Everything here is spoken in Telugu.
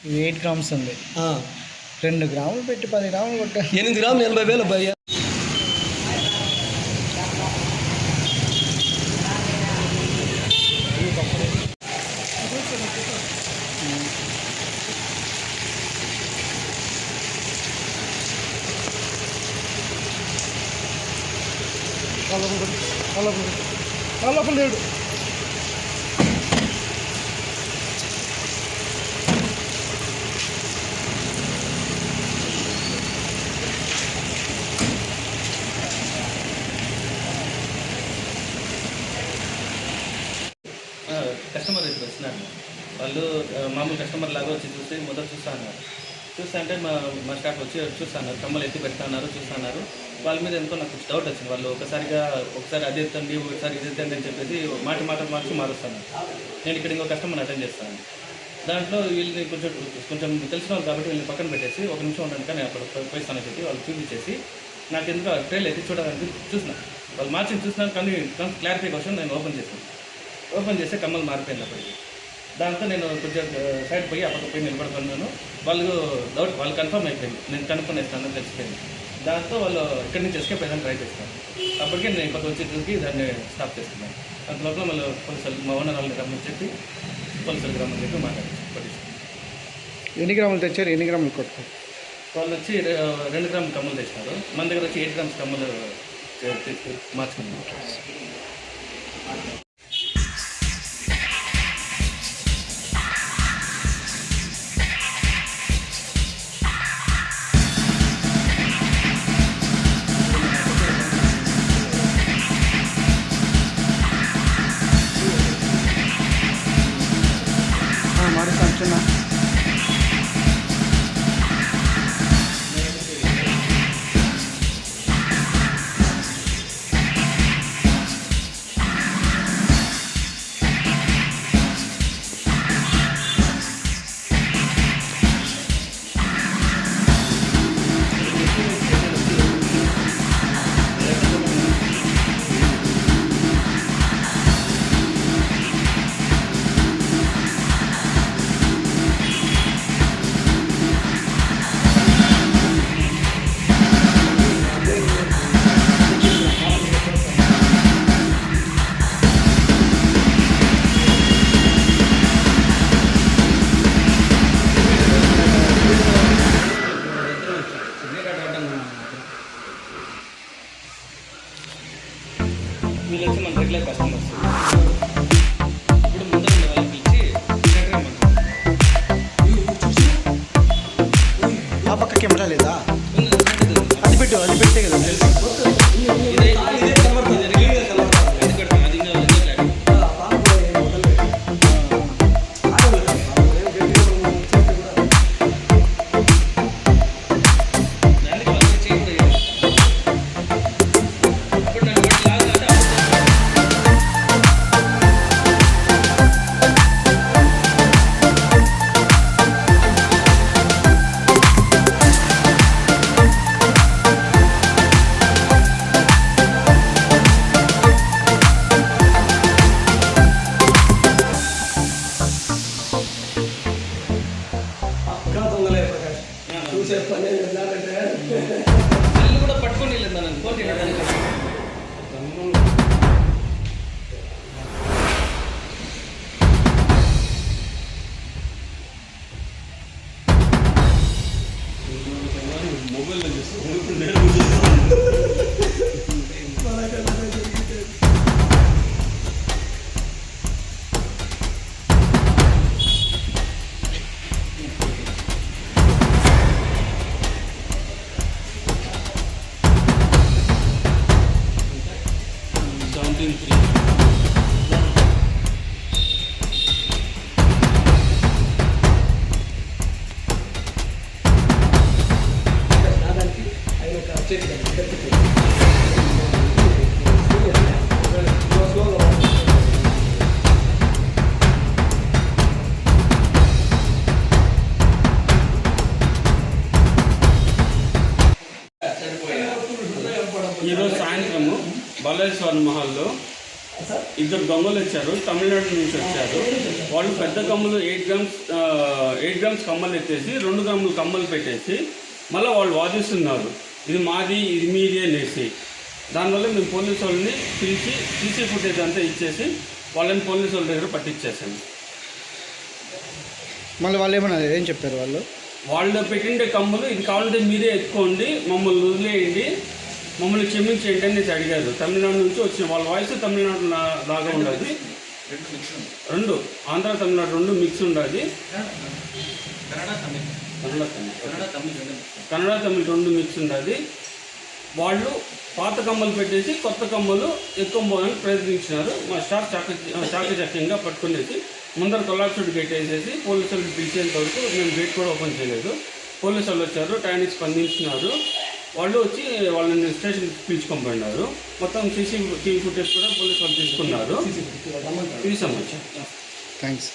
ఇది 8 గ్రామ్స్ ఉంది. 2 గ్రాములు పెట్టి 10 గ్రాములు కొట్టా. 8 గ్రాములు 80,000 భయ్య. కలపలు లేడు. కస్టమర్ ఇప్పుడు వచ్చినారు. వాళ్ళు మామూలు కస్టమర్ లాగా వచ్చి చూసి మొదలు చూస్తా అన్నారు. చూస్తా అంటే మా స్టాఫ్ వచ్చి చూస్తా అన్నారు, కమ్మలు ఎత్తి పెడతా అన్నారు, చూస్తా అన్నారు. వాళ్ళ మీద ఎంతో నాకు డౌట్ వచ్చింది. వాళ్ళు ఒకసారి అది ఎత్తండి, ఒకసారి ఇది ఎత్తండి అని చెప్పేసి మార్చి మారుస్తాను. నేను ఇక్కడ ఇంకో కస్టమర్ అటెండ్ చేస్తాను. దాంట్లో వీళ్ళని కొంచెం తెలిసిన వాళ్ళు కాబట్టి వీళ్ళని పక్కన పెట్టేసి 1 నిమిషం ఉండండి కానీ అక్కడ పోయిస్తానని చెప్పి వాళ్ళు చూపించేసి నాకు ఎందుకు ఆ ట్రైల్ ఎత్తి చూడడానికి చూసిన. వాళ్ళు మార్చి చూసినాను కానీ క్లారిఫై కోసం నేను ఓపెన్ చేస్తే కమ్మలు మారిపోయింది అప్పటికి. దాంతో నేను కొంచెం సైడ్ పోయి అప్పటికి పోయి నిలబడుకున్నాను. వాళ్ళు కన్ఫర్మ్ అయిపోయింది, నేను కనుక్కొనేస్తాను తెలిసిపోయింది. దాంతో వాళ్ళు ఇక్కడి నుంచి ఎస్కేప్ అయ్యాలని ట్రై చేస్తాను. అప్పటికే నేను ఇప్పటికి వచ్చి చూసి దాన్ని స్టాప్ చేస్తున్నాను. అంత లోపల మళ్ళీ పోలీసులు మా ఓనర్ వాళ్ళని రమ్మని చెప్పి పోలీసులకు రమ్మని చెప్పి మాట్లాడారు. ఎన్ని గ్రాములు తెచ్చారు, ఎన్ని గ్రాములు కొట్టారు? వాళ్ళు వచ్చి 2 గ్రాముల కమ్మలు తెచ్చినారు. మన దగ్గర వచ్చి 8 గ్రామ్స్ కమ్మలు మార్చుకున్నాం. మారుస్తాను. వీళ్ళు వచ్చి మన రెగ్యులర్ కస్టమర్స్. ఇప్పుడు ముందు వాళ్ళకి పిలిచి ఆ పక్క కెమెరా లేదా? అది పెట్టే కదా ఇద్దరు దొంగలు వచ్చారు, తమిళనాడు నుంచి వచ్చారు. వాళ్ళు పెద్ద కమ్మలు 8 గ్రామ్స్ కమ్మలు ఎత్తేసి 2 గ్రాములు కమ్మలు పెట్టేసి మళ్ళీ వాళ్ళు వాదిస్తున్నారు, ఇది మాది ఇది మీది అనేసి. దానివల్ల మేము పోలీసు వాళ్ళని పిలిచి సీసీ ఫుటేజ్ అంతా ఇచ్చేసి వాళ్ళని పోలీసు వాళ్ళ దగ్గర పట్టించేసాము. మళ్ళీ వాళ్ళు ఏమన్నారు, ఏం చెప్పారు వాళ్ళు పెట్టిండే కమ్ములు ఇది కావాలంటే మీరే ఎత్తుకోండి, మమ్మల్ని వదిలేయండి, మమ్మల్ని క్షమించేయండి అనేసి అడిగారు. తమిళనాడు నుంచి వచ్చిన వాళ్ళ వాయిస్ తమిళనాడు లాగా ఉండదు, 2 ఆంధ్ర తమిళనాడు 2 మిక్స్ ఉండదు. కన్నడ తమిళ్ 2 మిక్స్ ఉండదు. వాళ్ళు పాత కమ్మలు పెట్టేసి కొత్త కమ్మలు ఎత్తుకోబోదని ప్రయత్నించినారు. మా స్టాఫ్ చాకచక్యంగా పట్టుకునేసి ముందర కొల్లాచుడు గేట్ వేసేసి పోలీసు వాళ్ళు పిలిచేంత వరకు మేము గేట్ కూడా ఓపెన్ చేయలేదు. పోలీసు వాళ్ళు వచ్చారు, టైంకి స్పందించినారు. వాళ్ళు వచ్చి వాళ్ళని స్టేషన్కి పిలుచుకొని పోయినారు. మొత్తం సీసీటీవీ ఫుటేజ్ కూడా పోలీసు వాళ్ళు తీసుకున్నారు. తీసాము. థ్యాంక్స్.